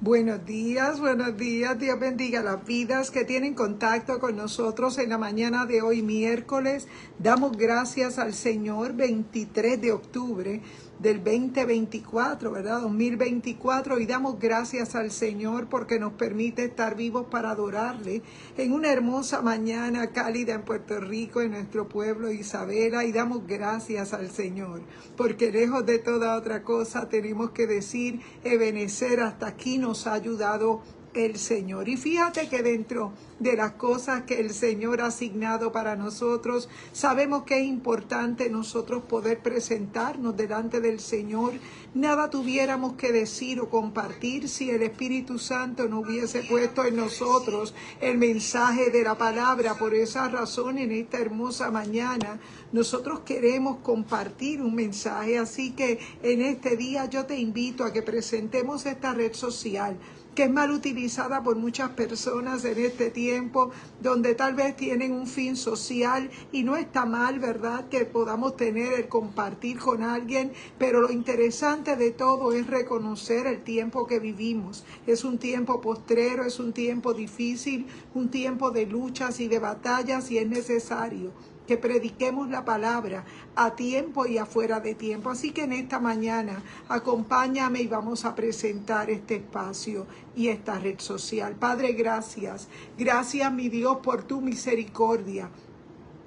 Buenos días, buenos días. Dios bendiga las vidas que tienen contacto con nosotros en la mañana de hoy, miércoles. Damos gracias al Señor, 23 de octubre del 2024, ¿verdad? 2024. Y damos gracias al Señor porque nos permite estar vivos para adorarle en una hermosa mañana cálida en Puerto Rico, en nuestro pueblo Isabela. Y damos gracias al Señor porque lejos de toda otra cosa tenemos que decir, Ebenezer, hasta aquí nos ha ayudado el Señor. Y fíjate que dentro de las cosas que el Señor ha asignado para nosotros, sabemos que es importante nosotros poder presentarnos delante del Señor. Nada tuviéramos que decir o compartir si el Espíritu Santo no hubiese puesto en nosotros el mensaje de la palabra. Por esa razón, en esta hermosa mañana, nosotros queremos compartir un mensaje. Así que en este día yo te invito a que presentemos esta red social, que es mal utilizada por muchas personas en este tiempo, donde tal vez tienen un fin social, y no está mal, ¿verdad?, que podamos tener el compartir con alguien, pero lo interesante de todo es reconocer el tiempo que vivimos. Es un tiempo postrero, es un tiempo difícil, un tiempo de luchas y de batallas, y es necesario que prediquemos la palabra a tiempo y afuera de tiempo. Así que en esta mañana acompáñame y vamos a presentar este espacio y esta red social. Padre, gracias. Gracias, mi Dios, por tu misericordia.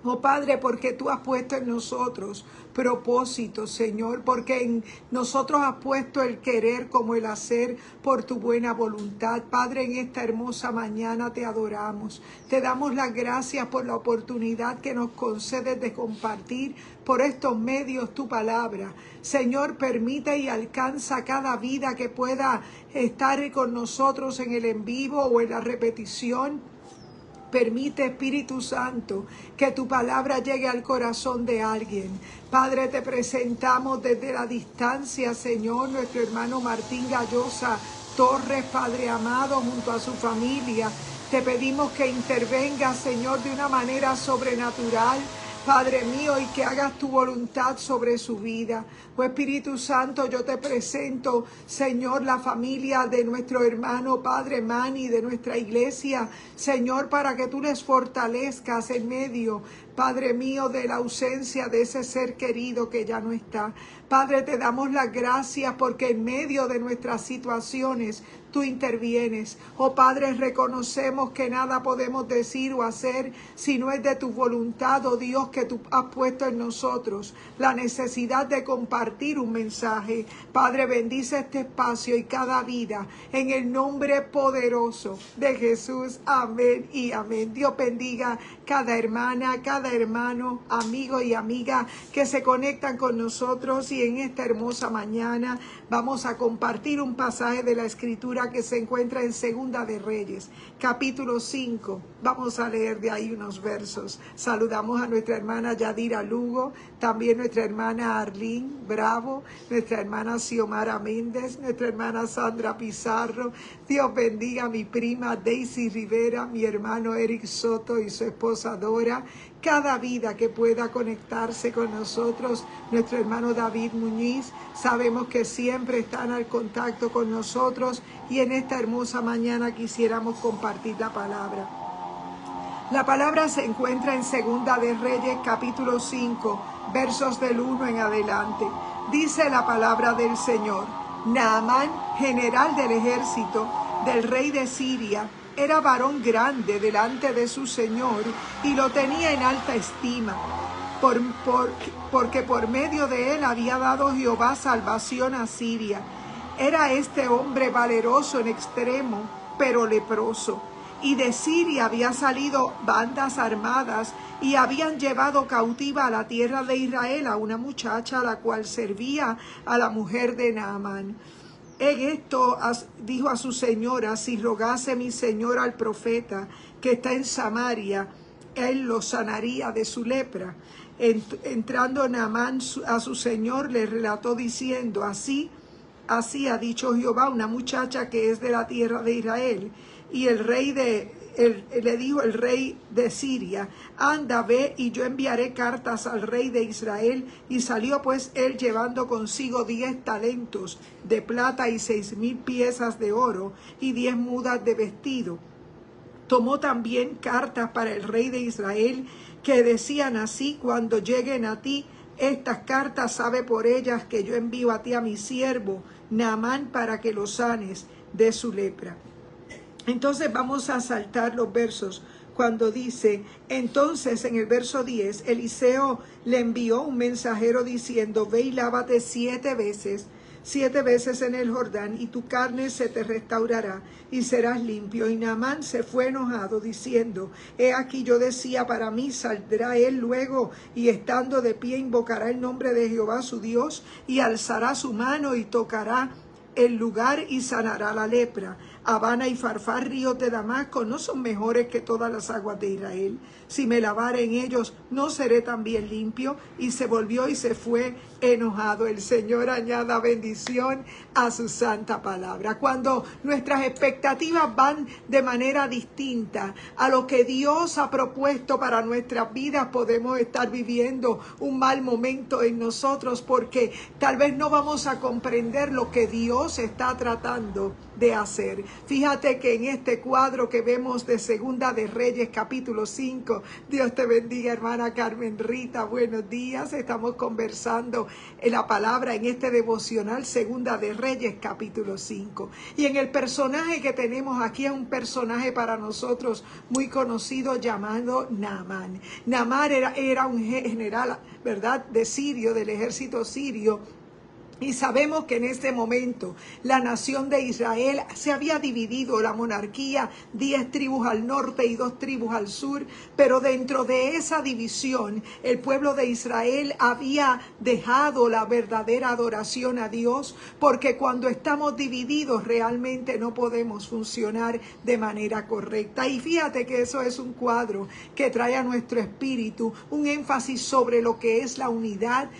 Oh Padre, porque tú has puesto en nosotros propósitos, Señor, porque en nosotros has puesto el querer como el hacer por tu buena voluntad. Padre, en esta hermosa mañana te adoramos. Te damos las gracias por la oportunidad que nos concedes de compartir por estos medios tu palabra. Señor, permite y alcanza cada vida que pueda estar con nosotros en el en vivo o en la repetición. Permite, Espíritu Santo, que tu palabra llegue al corazón de alguien. Padre, te presentamos desde la distancia, Señor, nuestro hermano Martín Gallosa Torres, Padre amado, junto a su familia. Te pedimos que intervengas, Señor, de una manera sobrenatural, Padre mío, y que hagas tu voluntad sobre su vida. Oh Espíritu Santo, yo te presento, Señor, la familia de nuestro hermano Padre Manny, de nuestra iglesia, Señor, para que tú les fortalezcas en medio, Padre mío, de la ausencia de ese ser querido que ya no está. Padre, te damos las gracias porque en medio de nuestras situaciones tú intervienes. Oh Padre, reconocemos que nada podemos decir o hacer si no es de tu voluntad, oh Dios, que tú has puesto en nosotros la necesidad de compartir un mensaje. Padre, bendice este espacio y cada vida en el nombre poderoso de Jesús. Amén y amén. Dios bendiga cada hermana, cada hermano, amigo y amiga que se conectan con nosotros, y en esta hermosa mañana vamos a compartir un pasaje de la Escritura que se encuentra en Segunda de Reyes, capítulo 5. Vamos a leer de ahí unos versos. Saludamos a nuestra hermana Yadira Lugo, también nuestra hermana Arlene Bravo, nuestra hermana Xiomara Méndez, nuestra hermana Sandra Pizarro. Dios bendiga a mi prima Daisy Rivera, mi hermano Eric Soto y su esposa Dora. Cada vida que pueda conectarse con nosotros, nuestro hermano David Muñiz, sabemos que siempre están al contacto con nosotros, y en esta hermosa mañana quisiéramos compartir la palabra. La palabra se encuentra en Segunda de Reyes, capítulo 5, versos del 1 en adelante. Dice la palabra del Señor: Naamán, general del ejército del rey de Siria, era varón grande delante de su Señor y lo tenía en alta estima, porque por medio de él había dado Jehová salvación a Siria. Era este hombre valeroso en extremo, pero leproso. Y de Siria había salido bandas armadas y habían llevado cautiva a la tierra de Israel a una muchacha a la cual servía a la mujer de Naamán. En esto dijo a su señora: si rogase mi señor al profeta que está en Samaria, él lo sanaría de su lepra. Entrando Naamán a su señor, le relató diciendo: así así ha dicho Jehová, una muchacha que es de la tierra de Israel. Y el rey le dijo el rey de Siria, anda, ve, y yo enviaré cartas al rey de Israel. Y salió pues él llevando consigo 10 talentos de plata y 6,000 piezas de oro y 10 mudas de vestido. Tomó también cartas para el rey de Israel que decían así, cuando lleguen a ti estas cartas, sabe por ellas que yo envío a ti a mi siervo Naamán para que lo sanes de su lepra. Entonces vamos a saltar los versos cuando dice, entonces en el verso 10, Eliseo le envió un mensajero diciendo, ve y lávate 7 veces en el Jordán, y tu carne se te restaurará y serás limpio. Y Naamán se fue enojado diciendo, he aquí yo decía para mí, saldrá él luego y estando de pie invocará el nombre de Jehová su Dios y alzará su mano y tocará el lugar y sanará la lepra. Habana y Farfar, ríos de Damasco, no son mejores que todas las aguas de Israel. Si me lavare en ellos, no seré también limpio. Y se volvió y se fue enojado. El Señor añada bendición a su santa palabra. Cuando nuestras expectativas van de manera distinta a lo que Dios ha propuesto para nuestras vidas, podemos estar viviendo un mal momento en nosotros, porque tal vez no vamos a comprender lo que Dios está tratando de hacer. Fíjate que en este cuadro que vemos de Segunda de Reyes capítulo 5, Dios te bendiga, hermana Carmen Rita, buenos días. Estamos conversando en la palabra en este devocional Segunda de Reyes capítulo 5. Y en el personaje que tenemos aquí es un personaje para nosotros muy conocido llamado Naamán. Naamán era un general, ¿verdad?, de Sirio, del ejército sirio. Y sabemos que en este momento la nación de Israel se había dividido, la monarquía, 10 tribus al norte y 2 tribus al sur, pero dentro de esa división el pueblo de Israel había dejado la verdadera adoración a Dios, porque cuando estamos divididos realmente no podemos funcionar de manera correcta. Y fíjate que eso es un cuadro que trae a nuestro espíritu un énfasis sobre lo que es la unidad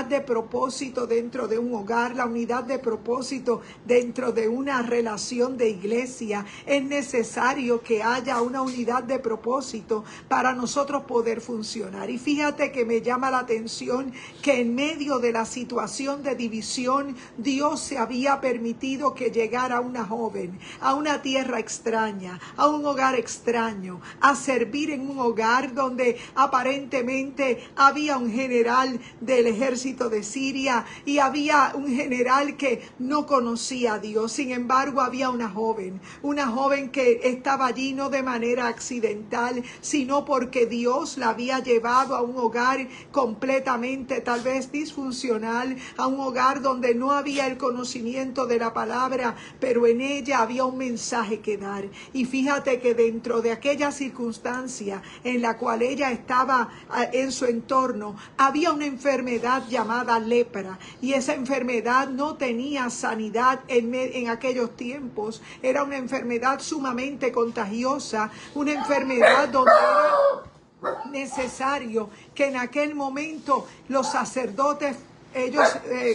de propósito dentro de un hogar, la unidad de propósito dentro de una relación de iglesia. Es necesario que haya una unidad de propósito para nosotros poder funcionar. Y fíjate que me llama la atención que en medio de la situación de división, Dios se había permitido que llegara una joven a una tierra extraña, a un hogar extraño, a servir en un hogar donde aparentemente había un general del ejército de Siria y había un general que no conocía a Dios. Sin embargo, había una joven que estaba allí no de manera accidental, sino porque Dios la había llevado a un hogar completamente tal vez disfuncional, a un hogar donde no había el conocimiento de la palabra, pero en ella había un mensaje que dar. Y fíjate que dentro de aquella circunstancia en la cual ella estaba en su entorno, había una enfermedad llamada lepra, y esa enfermedad no tenía sanidad en aquellos tiempos. Era una enfermedad sumamente contagiosa, una enfermedad donde era necesario que en aquel momento los sacerdotes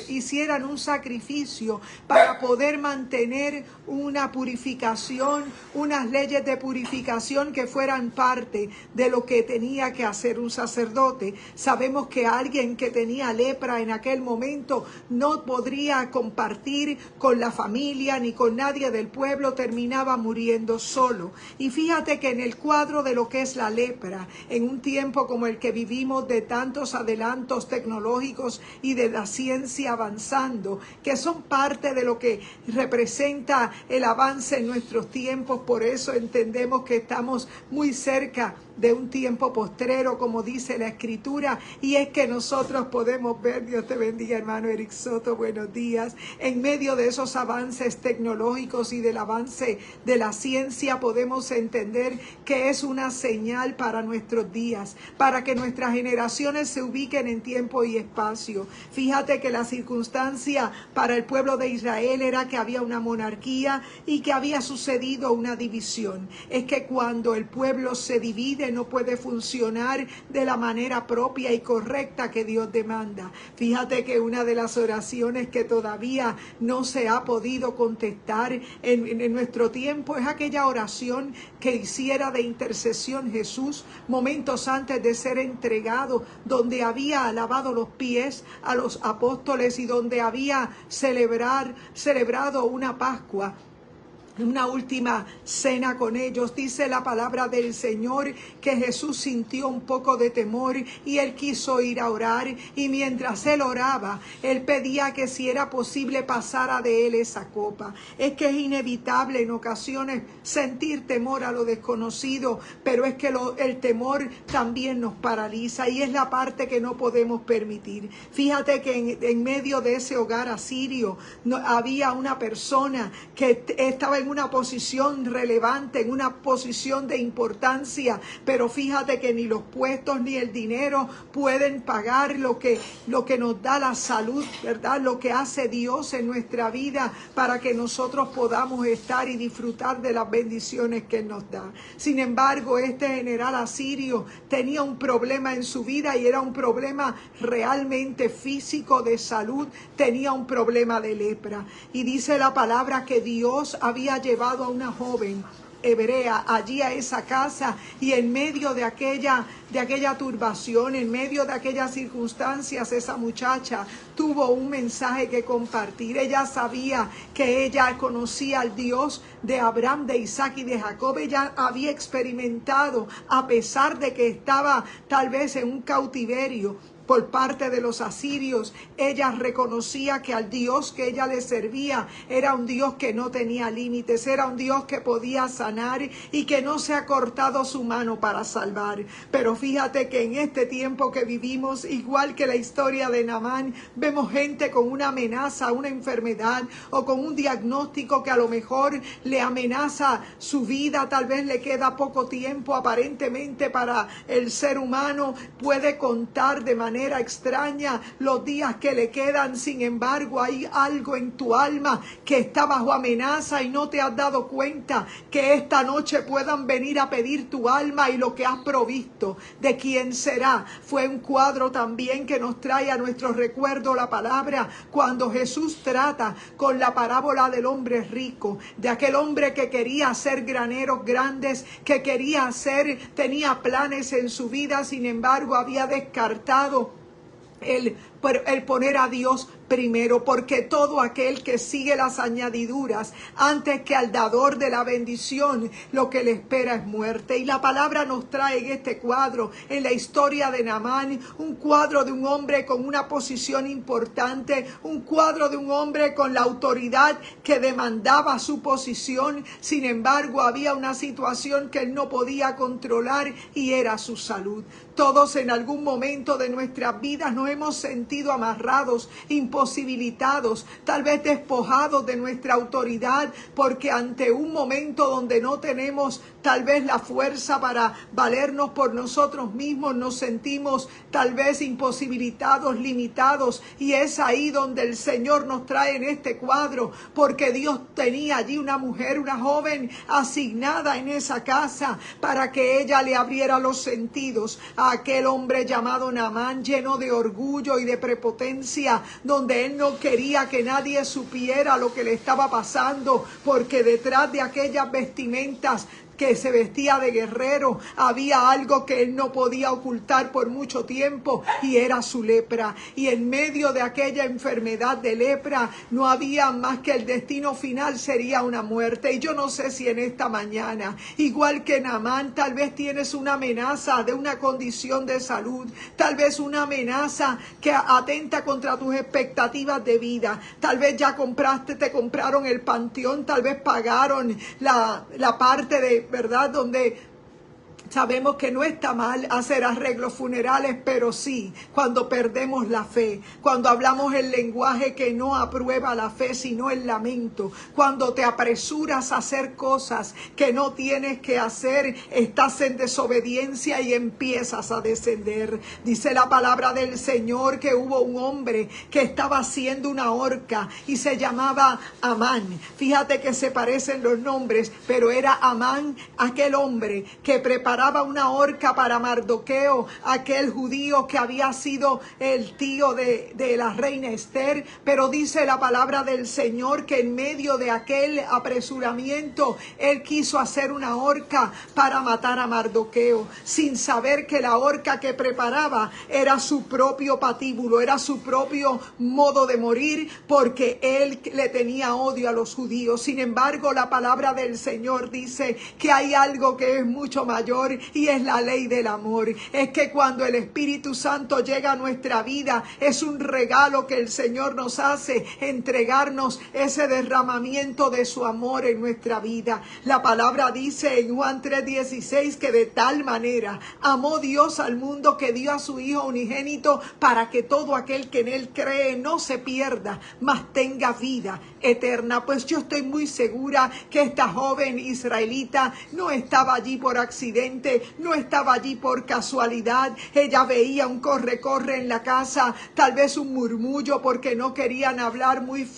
hicieran un sacrificio para poder mantener una purificación, unas leyes de purificación que fueran parte de lo que tenía que hacer un sacerdote. Sabemos que alguien que tenía lepra en aquel momento no podría compartir con la familia ni con nadie del pueblo, terminaba muriendo solo. Y fíjate que en el cuadro de lo que es la lepra, en un tiempo como el que vivimos de tantos adelantos tecnológicos y de la ciencia avanzando, que son parte de lo que representa el avance en nuestros tiempos. Por eso entendemos que estamos muy cerca de un tiempo postrero, como dice la Escritura, y es que nosotros podemos ver, Dios te bendiga, hermano Eric Soto, buenos días, en medio de esos avances tecnológicos y del avance de la ciencia, podemos entender que es una señal para nuestros días, para que nuestras generaciones se ubiquen en tiempo y espacio. Fíjate que la circunstancia para el pueblo de Israel era que había una monarquía y que había sucedido una división. Es que cuando el pueblo se divide no puede funcionar de la manera propia y correcta que Dios demanda. Fíjate que una de las oraciones que todavía no se ha podido contestar en nuestro tiempo es aquella oración que hiciera de intercesión Jesús momentos antes de ser entregado, donde había lavado los pies a los apóstoles y donde había celebrado una Pascua, una última cena con ellos. Dice la palabra del Señor que Jesús sintió un poco de temor y él quiso ir a orar, y mientras él oraba, él pedía que si era posible pasara de él esa copa. Es que es inevitable en ocasiones sentir temor a lo desconocido, pero es que el temor también nos paraliza y es la parte que no podemos permitir. Fíjate que en medio de ese hogar asirio había una persona que estaba en una posición relevante, en una posición de importancia, pero fíjate que ni los puestos ni el dinero pueden pagar lo que nos da la salud, ¿verdad? Lo que hace Dios en nuestra vida para que nosotros podamos estar y disfrutar de las bendiciones que Él nos da. Sin embargo, este general asirio tenía un problema en su vida y era un problema realmente físico de salud, tenía un problema de lepra. Y dice la palabra que Dios había llevado a una joven hebrea allí a esa casa, y en medio de aquella turbación, en medio de aquellas circunstancias, esa muchacha tuvo un mensaje que compartir. Ella sabía que ella conocía al Dios de Abraham, de Isaac y de Jacob. Ella había experimentado, a pesar de que estaba tal vez en un cautiverio por parte de los asirios, ella reconocía que al Dios que ella le servía era un Dios que no tenía límites, era un Dios que podía sanar y que no se ha cortado su mano para salvar. Pero fíjate que en este tiempo que vivimos, igual que la historia de Naamán, vemos gente con una amenaza, una enfermedad o con un diagnóstico que a lo mejor le amenaza su vida, tal vez le queda poco tiempo aparentemente para el ser humano, puede contar de manera extraña los días que le quedan. Sin embargo, hay algo en tu alma que está bajo amenaza y no te has dado cuenta que esta noche puedan venir a pedir tu alma y lo que has provisto. ¿De quién será? Fue un cuadro también que nos trae a nuestro recuerdo la palabra cuando Jesús trata con la parábola del hombre rico, de aquel hombre que quería hacer graneros grandes, que tenía planes en su vida, sin embargo había descartado el poner a Dios primero, porque todo aquel que sigue las añadiduras antes que al dador de la bendición, lo que le espera es muerte. Y la palabra nos trae en este cuadro, en la historia de Naamán, un cuadro de un hombre con una posición importante, un cuadro de un hombre con la autoridad que demandaba su posición. Sin embargo, había una situación que él no podía controlar y era su salud. Todos en algún momento de nuestras vidas nos hemos sentido amarrados, imposibilitados, tal vez despojados de nuestra autoridad, porque ante un momento donde no tenemos tal vez la fuerza para valernos por nosotros mismos, nos sentimos tal vez imposibilitados, limitados, y es ahí donde el Señor nos trae en este cuadro, porque Dios tenía allí una mujer, una joven asignada en esa casa para que ella le abriera los sentidos a aquel hombre llamado Naamán, lleno de orgullo y de prepotencia, donde él no quería que nadie supiera lo que le estaba pasando, porque detrás de aquellas vestimentas que se vestía de guerrero, había algo que él no podía ocultar por mucho tiempo, y era su lepra. Y en medio de aquella enfermedad de lepra no había más que el destino final sería una muerte. Y yo no sé si en esta mañana, igual que Naamán, tal vez tienes una amenaza de una condición de salud, tal vez una amenaza que atenta contra tus expectativas de vida. Tal vez ya te compraron el panteón, tal vez pagaron la parte de, ¿verdad?, donde Sabemos que no está mal hacer arreglos funerales, pero sí cuando perdemos la fe, cuando hablamos el lenguaje que no aprueba la fe, sino el lamento, cuando te apresuras a hacer cosas que no tienes que hacer, estás en desobediencia y empiezas a descender. Dice la palabra del Señor que hubo un hombre que estaba haciendo una horca y se llamaba Amán. Fíjate que se parecen los nombres, pero era Amán, aquel hombre que preparaba una horca para Mardoqueo, aquel judío que había sido el tío de la reina Esther. Pero dice la palabra del Señor que en medio de aquel apresuramiento, él quiso hacer una horca para matar a Mardoqueo, sin saber que la horca que preparaba era su propio patíbulo, era su propio modo de morir, porque él le tenía odio a los judíos. Sin embargo, la palabra del Señor dice que hay algo que es mucho mayor, y es la ley del amor. Es que cuando el Espíritu Santo llega a nuestra vida, es un regalo que el Señor nos hace, entregarnos ese derramamiento de su amor en nuestra vida. La palabra dice en Juan 3:16 que de tal manera amó Dios al mundo que dio a su Hijo unigénito, para que todo aquel que en él cree no se pierda, mas tenga vida eterna. Pues yo estoy muy segura que esta joven israelita no estaba allí por accidente, no estaba allí por casualidad. Ella veía un corre-corre en la casa, tal vez un murmullo porque no querían hablar muy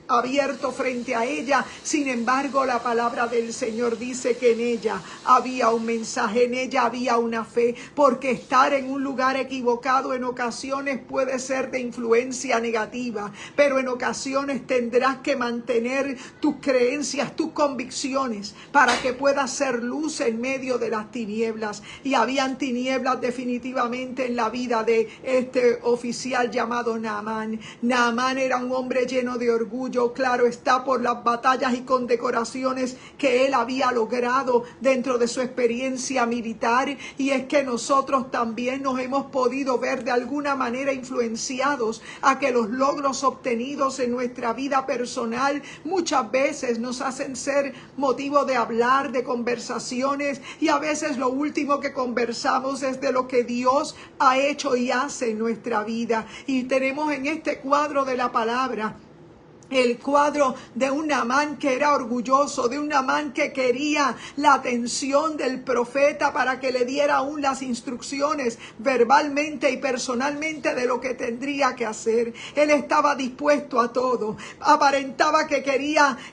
abierto frente a ella. Sin embargo, la palabra del Señor dice que en ella había un mensaje, en ella había una fe, porque estar en un lugar equivocado en ocasiones puede ser de influencia negativa, pero en ocasiones tendrás que mantener tus creencias, tus convicciones, para que puedas ser luz en medio de las tinieblas. Y habían tinieblas definitivamente en la vida de este oficial llamado Naamán. Naamán era un hombre lleno de orgullo, claro está, por las batallas y condecoraciones que él había logrado dentro de su experiencia militar. Y es que nosotros también nos hemos podido ver de alguna manera influenciados a que los logros obtenidos en nuestra vida personal muchas veces nos hacen ser motivo de hablar, de conversaciones, y a veces lo último que conversamos es de lo que Dios ha hecho y hace en nuestra vida. Y tenemos en este cuadro de la palabra el cuadro de un Naamán que era orgulloso, de un Naamán que quería la atención del profeta para que le diera aún las instrucciones verbalmente y personalmente de lo que tendría que hacer. Él estaba dispuesto a todo, aparentaba que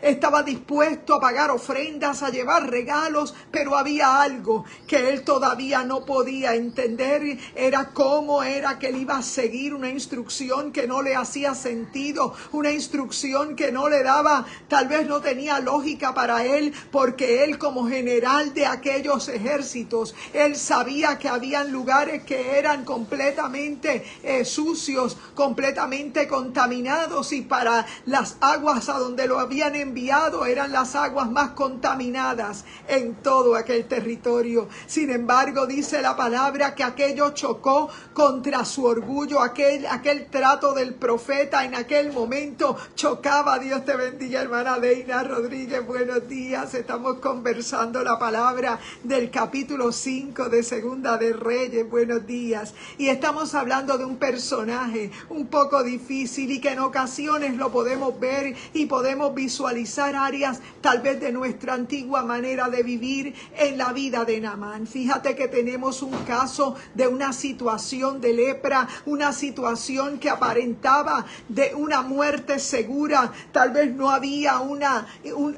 estaba dispuesto a pagar ofrendas, a llevar regalos, pero había algo que él todavía no podía entender. Era cómo era que él iba a seguir una instrucción que no le hacía sentido, una instrucción que no le daba, tal vez no tenía lógica para él, porque él, como general de aquellos ejércitos, él sabía que habían lugares que eran completamente sucios, completamente contaminados, y para las aguas a donde lo habían enviado eran las aguas más contaminadas en todo aquel territorio. Sin embargo, dice la palabra que aquello chocó contra su orgullo, aquel trato del profeta en aquel momento chocaba. Dios te bendiga, hermana Deina Rodríguez, buenos días. Estamos conversando la palabra del capítulo 5 de Segunda de Reyes, buenos días. Y estamos hablando de un personaje un poco difícil, y que en ocasiones lo podemos ver y podemos visualizar áreas tal vez de nuestra antigua manera de vivir en la vida de Naamán. Fíjate que tenemos un caso de una situación de lepra, una situación que aparentaba de una muerte segura. Tal vez no había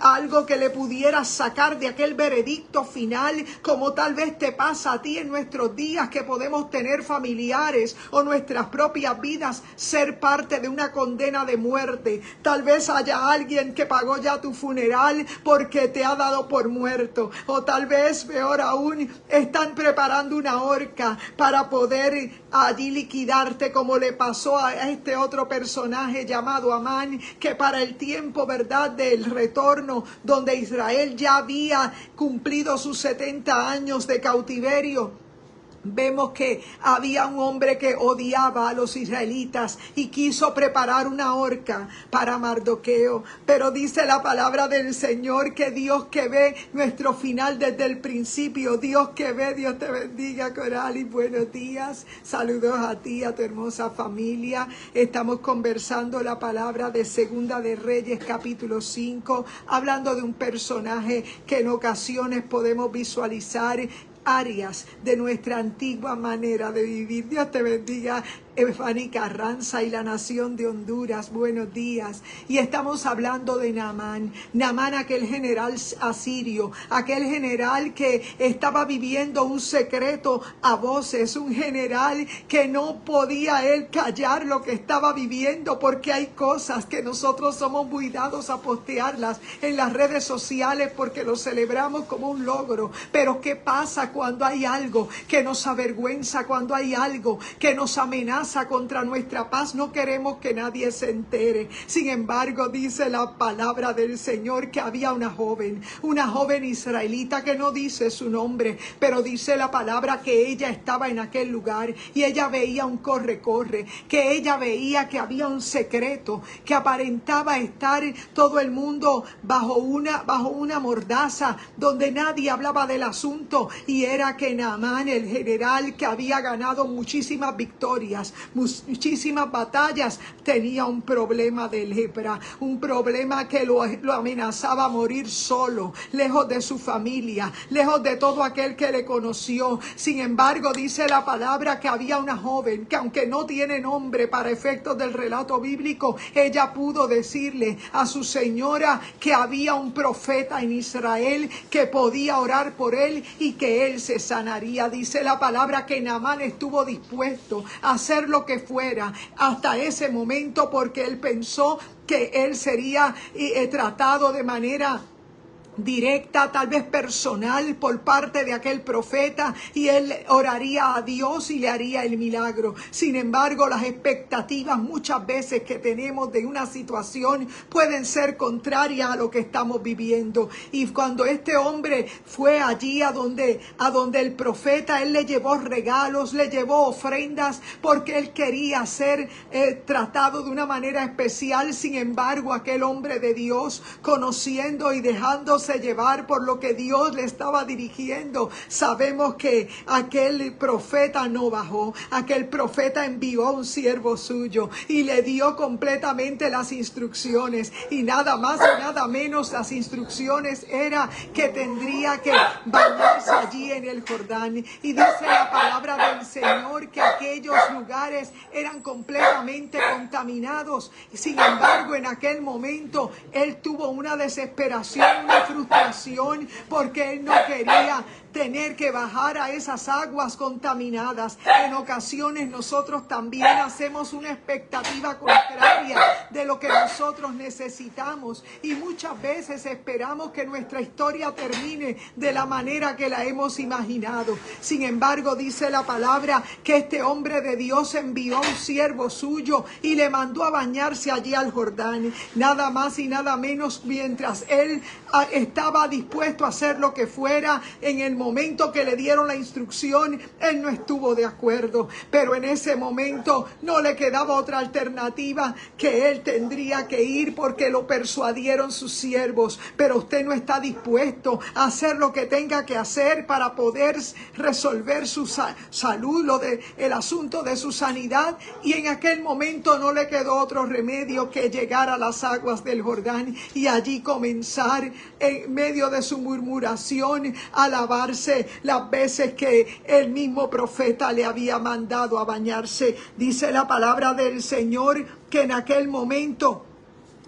algo que le pudiera sacar de aquel veredicto final, como tal vez te pasa a ti en nuestros días, que podemos tener familiares o nuestras propias vidas ser parte de una condena de muerte. Tal vez haya alguien que pagó ya tu funeral porque te ha dado por muerto, o tal vez, peor aún, están preparando una horca para poder allí liquidarte, como le pasó a este otro personaje llamado Amán, que para el tiempo, ¿verdad?, del retorno, donde Israel ya había cumplido sus 70 años de cautiverio, Vemos que había un hombre que odiaba a los israelitas y quiso preparar una horca para Mardoqueo. Pero dice la palabra del Señor que Dios que ve nuestro final desde el principio, Dios que ve, Dios te bendiga, Coral, y buenos días. Saludos a ti, a tu hermosa familia. Estamos conversando la palabra de Segunda de Reyes, capítulo 5, hablando de un personaje que en ocasiones podemos visualizar áreas de nuestra antigua manera de vivir. Dios te bendiga, Efani Carranza y la nación de Honduras, buenos días. Y estamos hablando de Naamán. Naamán, aquel general asirio, aquel general que estaba viviendo un secreto a voces, un general que no podía él callar lo que estaba viviendo, porque hay cosas que nosotros somos muy dados a postearlas en las redes sociales porque lo celebramos como un logro. Pero ¿qué pasa cuando hay algo que nos avergüenza, cuando hay algo que nos amenaza contra nuestra paz? No queremos que nadie se entere. Sin embargo, dice la palabra del Señor que había una joven israelita que no dice su nombre, pero dice la palabra que ella estaba en aquel lugar y ella veía un corre-corre, que ella veía que había un secreto, que aparentaba estar todo el mundo bajo una mordaza donde nadie hablaba del asunto, y era que Naamán, el general que había ganado muchísimas victorias, muchísimas batallas, tenía un problema de lepra, un problema que lo amenazaba a morir solo, lejos de su familia, lejos de todo aquel que le conoció. Sin embargo, dice la palabra que había una joven que, aunque no tiene nombre para efectos del relato bíblico, ella pudo decirle a su señora que había un profeta en Israel que podía orar por él y que él se sanaría. Dice la palabra que Naamán estuvo dispuesto a hacer lo que fuera hasta ese momento, porque él pensó que él sería tratado de manera directa, tal vez personal, por parte de aquel profeta, y él oraría a Dios y le haría el milagro. Sin embargo, las expectativas muchas veces que tenemos de una situación pueden ser contrarias a lo que estamos viviendo. Y cuando este hombre fue allí a donde el profeta, él le llevó regalos, le llevó ofrendas, porque él quería ser tratado de una manera especial. Sin embargo, aquel hombre de Dios, conociendo y dejándose llevar por lo que Dios le estaba dirigiendo, sabemos que aquel profeta no bajó. Aquel profeta envió a un siervo suyo y le dio completamente las instrucciones, y nada más y nada menos. Las instrucciones era que tendría que bañarse allí en el Jordán, y dice la palabra del Señor que aquellos lugares eran completamente contaminados. Sin embargo, en aquel momento él tuvo una desesperación, una frustración, porque él no quería tener que bajar a esas aguas contaminadas. En ocasiones nosotros también hacemos una expectativa contraria de lo que nosotros necesitamos, y muchas veces esperamos que nuestra historia termine de la manera que la hemos imaginado. Sin embargo, dice la palabra que este hombre de Dios envió a un siervo suyo y le mandó a bañarse allí al Jordán, nada más y nada menos. Mientras él estaba dispuesto a hacer lo que fuera, en el momento que le dieron la instrucción, él no estuvo de acuerdo, pero en ese momento no le quedaba otra alternativa que él tendría que ir, porque lo persuadieron sus siervos. Pero usted no está dispuesto a hacer lo que tenga que hacer para poder resolver su salud, el asunto de su sanidad, y en aquel momento no le quedó otro remedio que llegar a las aguas del Jordán y allí comenzar, en medio de su murmuración, a alabarse las veces que el mismo profeta le había mandado a bañarse. Dice la palabra del Señor que en aquel momento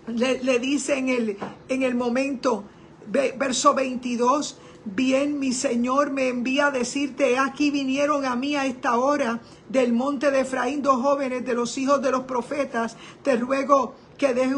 le dice en el momento, verso 22, bien, mi Señor me envía a decirte, aquí vinieron a mí a esta hora del monte de Efraín 2 jóvenes de los hijos de los profetas, te ruego que dejes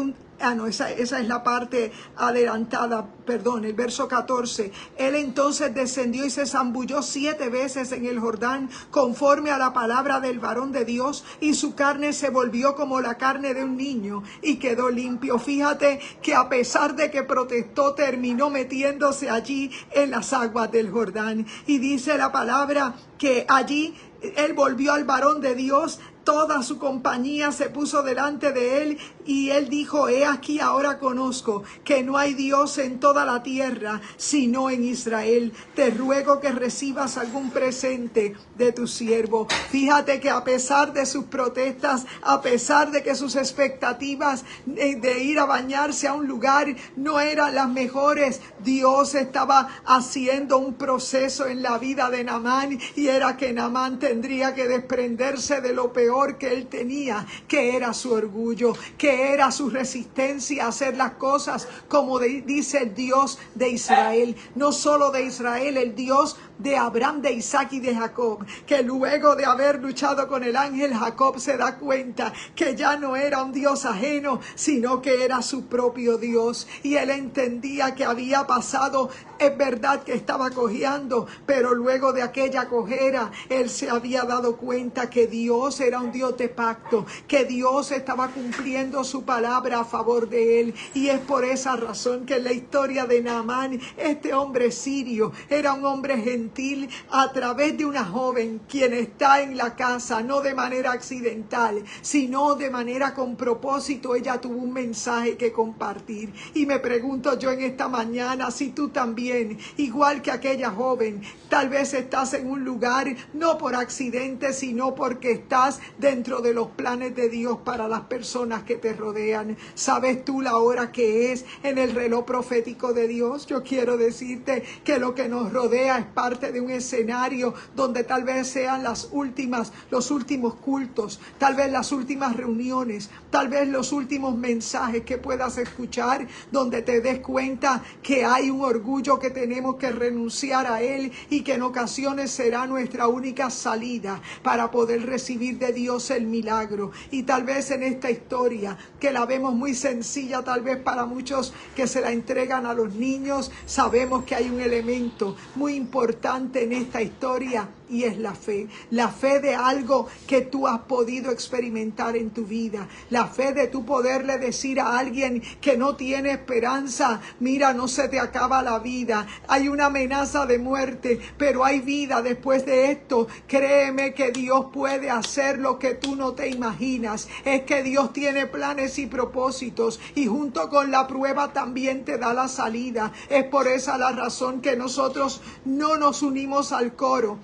no, esa es la parte adelantada, perdón, el verso 14. Él entonces descendió y se zambulló 7 veces en el Jordán, conforme a la palabra del varón de Dios, y su carne se volvió como la carne de un niño, y quedó limpio. Fíjate que a pesar de que protestó, terminó metiéndose allí en las aguas del Jordán. Y dice la palabra que allí él volvió al varón de Dios. Toda su compañía se puso delante de él y él dijo: he aquí, ahora conozco que no hay Dios en toda la tierra sino en Israel. Te ruego que recibas algún presente de tu siervo. Fíjate que a pesar de sus protestas, a pesar de que sus expectativas de ir a bañarse a un lugar no eran las mejores, Dios estaba haciendo un proceso en la vida de Naamán, y era que Naamán tendría que desprenderse de lo peor que él tenía, que era su orgullo, que era su resistencia a hacer las cosas como dice el Dios de Israel. No solo de Israel, el Dios de Abraham, de Isaac y de Jacob, que luego de haber luchado con el ángel, Jacob se da cuenta que ya no era un Dios ajeno, sino que era su propio Dios, y él entendía que había pasado. Es verdad que estaba cojeando, pero luego de aquella cojera, él se había dado cuenta que Dios era un Dios de pacto, que Dios estaba cumpliendo su palabra a favor de él. Y es por esa razón que en la historia de Naamán, este hombre sirio era un hombre gentil a través de una joven quien está en la casa, no de manera accidental, sino de manera con propósito. Ella tuvo un mensaje que compartir. Y me pregunto yo en esta mañana si tú también, igual que aquella joven, tal vez estás en un lugar no por accidente, sino porque estás dentro de los planes de Dios para las personas que te rodean. ¿Sabes tú la hora que es en el reloj profético de Dios? Yo quiero decirte que lo que nos rodea es parte de un escenario donde tal vez sean los últimos cultos, tal vez las últimas reuniones, tal vez los últimos mensajes que puedas escuchar, donde te des cuenta que hay un orgullo que tenemos que renunciar a él, y que en ocasiones será nuestra única salida para poder recibir de Dios el milagro. Y tal vez en esta historia, que la vemos muy sencilla, tal vez para muchos que se la entregan a los niños, sabemos que hay un elemento muy importante en esta historia, y es la fe de algo que tú has podido experimentar en tu vida, la fe de tú poderle decir a alguien que no tiene esperanza: mira, no se te acaba la vida, hay una amenaza de muerte, pero hay vida después de esto. Créeme que Dios puede hacer lo que tú no te imaginas. Es que Dios tiene planes y propósitos, y junto con la prueba también te da la salida. Es por esa la razón que nosotros no nos unimos al coro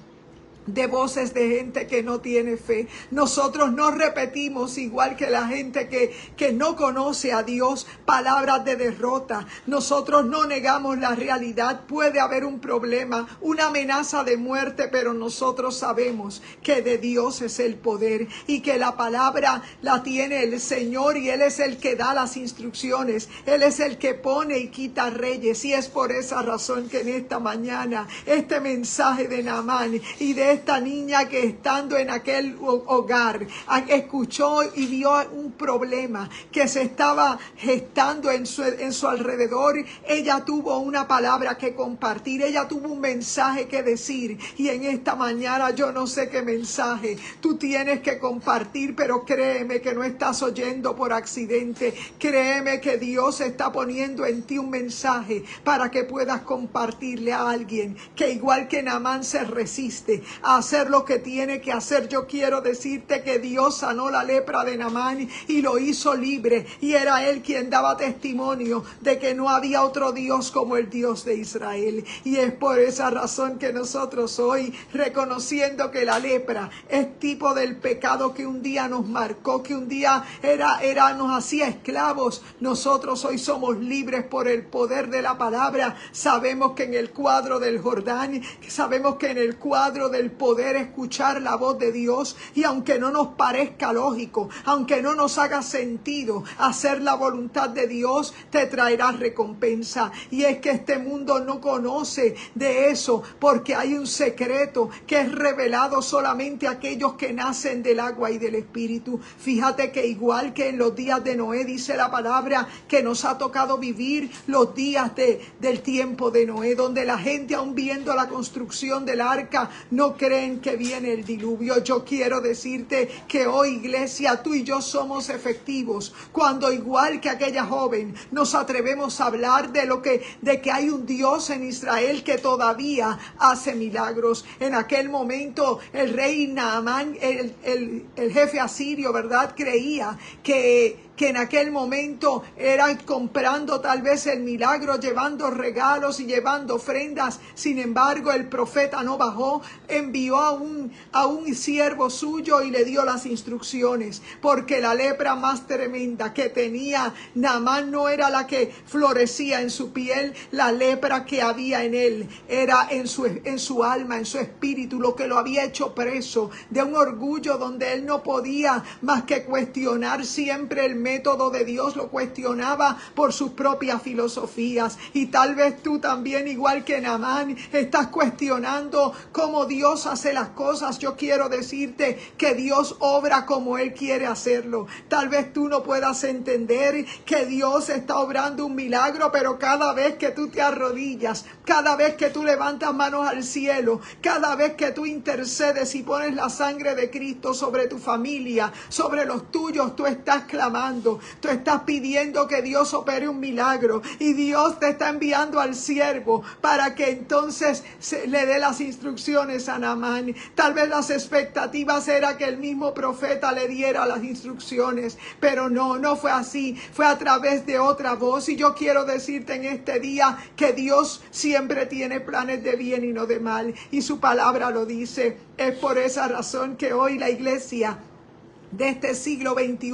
de voces de gente que no tiene fe. Nosotros no repetimos, igual que la gente que no conoce a Dios, palabras de derrota. Nosotros no negamos la realidad. Puede haber un problema, una amenaza de muerte, pero nosotros sabemos que de Dios es el poder, y que la palabra la tiene el Señor, y Él es el que da las instrucciones. Él es el que pone y quita reyes. Y es por esa razón que en esta mañana este mensaje de Naamán y de esta niña que estando en aquel hogar escuchó y vio un problema que se estaba gestando en su alrededor, ella tuvo una palabra que compartir, ella tuvo un mensaje que decir. Y en esta mañana yo no sé qué mensaje tú tienes que compartir, pero créeme que no estás oyendo por accidente. Créeme que Dios está poniendo en ti un mensaje para que puedas compartirle a alguien que, igual que Naamán, se resiste a hacer lo que tiene que hacer. Yo quiero decirte que Dios sanó la lepra de Naamán y lo hizo libre, y era él quien daba testimonio de que no había otro Dios como el Dios de Israel. Y es por esa razón que nosotros hoy, reconociendo que la lepra es tipo del pecado que un día nos marcó, que un día nos hacía esclavos, nosotros hoy somos libres por el poder de la palabra. Sabemos que en el cuadro del Jordán, sabemos que en el cuadro del poder escuchar la voz de Dios, y aunque no nos parezca lógico, aunque no nos haga sentido hacer la voluntad de Dios, te traerá recompensa. Y es que este mundo no conoce de eso, porque hay un secreto que es revelado solamente a aquellos que nacen del agua y del Espíritu. Fíjate que igual que en los días de Noé, dice la palabra que nos ha tocado vivir los días del tiempo de Noé, donde la gente, aún viendo la construcción del arca, no creen que viene el diluvio. Yo quiero decirte que hoy, iglesia, tú y yo somos efectivos cuando, igual que aquella joven, nos atrevemos a hablar de que hay un Dios en Israel que todavía hace milagros. En aquel momento el rey Naamán, el jefe asirio, ¿verdad?, creía que en aquel momento eran comprando tal vez el milagro, llevando regalos y llevando ofrendas. Sin embargo, el profeta no bajó, envió a un siervo suyo y le dio las instrucciones, porque la lepra más tremenda que tenía Naamán no era la que florecía en su piel. La lepra que había en él era en su alma, en su espíritu, lo que lo había hecho preso de un orgullo donde él no podía más que cuestionar siempre el método de Dios, lo cuestionaba por sus propias filosofías. Y tal vez tú también, igual que Naamán, estás cuestionando cómo Dios hace las cosas. Yo quiero decirte que Dios obra como Él quiere hacerlo. Tal vez tú no puedas entender que Dios está obrando un milagro, pero cada vez que tú te arrodillas, cada vez que tú levantas manos al cielo, cada vez que tú intercedes y pones la sangre de Cristo sobre tu familia, sobre los tuyos, tú estás clamando, tú estás pidiendo que Dios opere un milagro, y Dios te está enviando al siervo para que entonces le dé las instrucciones a Naamán. Tal vez las expectativas era que el mismo profeta le diera las instrucciones, pero no fue así, fue a través de otra voz. Y yo quiero decirte en este día que Dios siempre tiene planes de bien y no de mal, y su palabra lo dice. Es por esa razón que hoy la iglesia de este siglo XXI,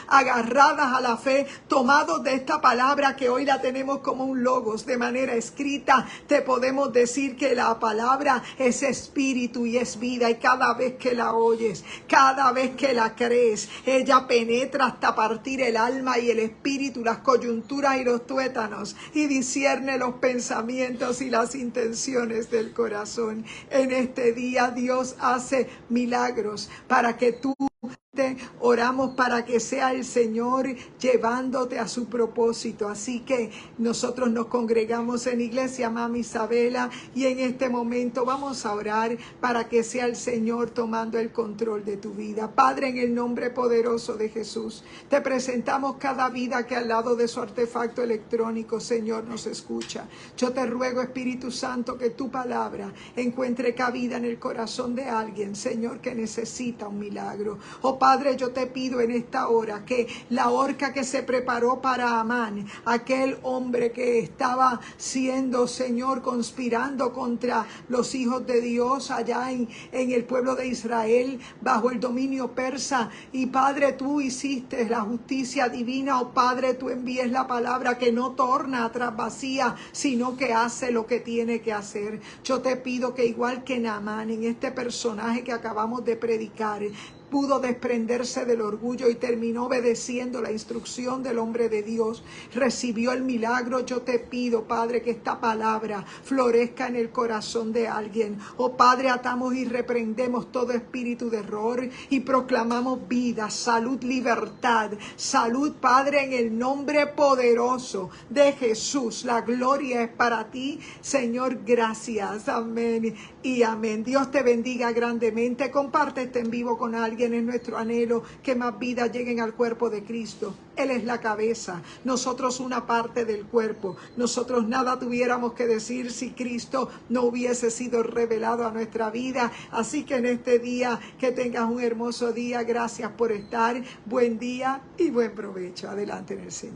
agarradas a la fe, tomados de esta palabra que hoy la tenemos como un logos de manera escrita, te podemos decir que la palabra es espíritu y es vida, y cada vez que la oyes, cada vez que la crees, ella penetra hasta partir el alma y el espíritu, las coyunturas y los tuétanos, y discierne los pensamientos y las intenciones del corazón. En este día Dios hace milagros para que tú oramos para que sea el Señor llevándote a su propósito. Así que nosotros nos congregamos en Iglesia Mami Isabela, y en este momento vamos a orar para que sea el Señor tomando el control de tu vida. Padre, en el nombre poderoso de Jesús, te presentamos cada vida que al lado de su artefacto electrónico, Señor, nos escucha. Yo te ruego, Espíritu Santo, que tu palabra encuentre cabida en el corazón de alguien, Señor, que necesita un milagro. Oh Padre, yo te pido en esta hora que la horca que se preparó para Amán, aquel hombre que estaba siendo, Señor, conspirando contra los hijos de Dios allá en el pueblo de Israel, bajo el dominio persa, y Padre, tú hiciste la justicia divina. Oh Padre, tú envíes la palabra que no torna atrás vacía, sino que hace lo que tiene que hacer. Yo te pido que, igual que Naamán, en este personaje que acabamos de predicar, pudo desprenderse del orgullo y terminó obedeciendo la instrucción del hombre de Dios, recibió el milagro. Yo te pido, Padre, que esta palabra florezca en el corazón de alguien. Oh Padre, atamos y reprendemos todo espíritu de error y proclamamos vida, salud, libertad, salud, Padre, en el nombre poderoso de Jesús. La gloria es para ti, Señor. Gracias, amén y amén. Dios te bendiga grandemente. Comparte este en vivo con alguien. Es nuestro anhelo que más vidas lleguen al cuerpo de Cristo. Él es la cabeza, nosotros una parte del cuerpo. Nosotros nada tuviéramos que decir si Cristo no hubiese sido revelado a nuestra vida. Así que en este día, que tengas un hermoso día. Gracias por estar. Buen día y buen provecho. Adelante en el Señor.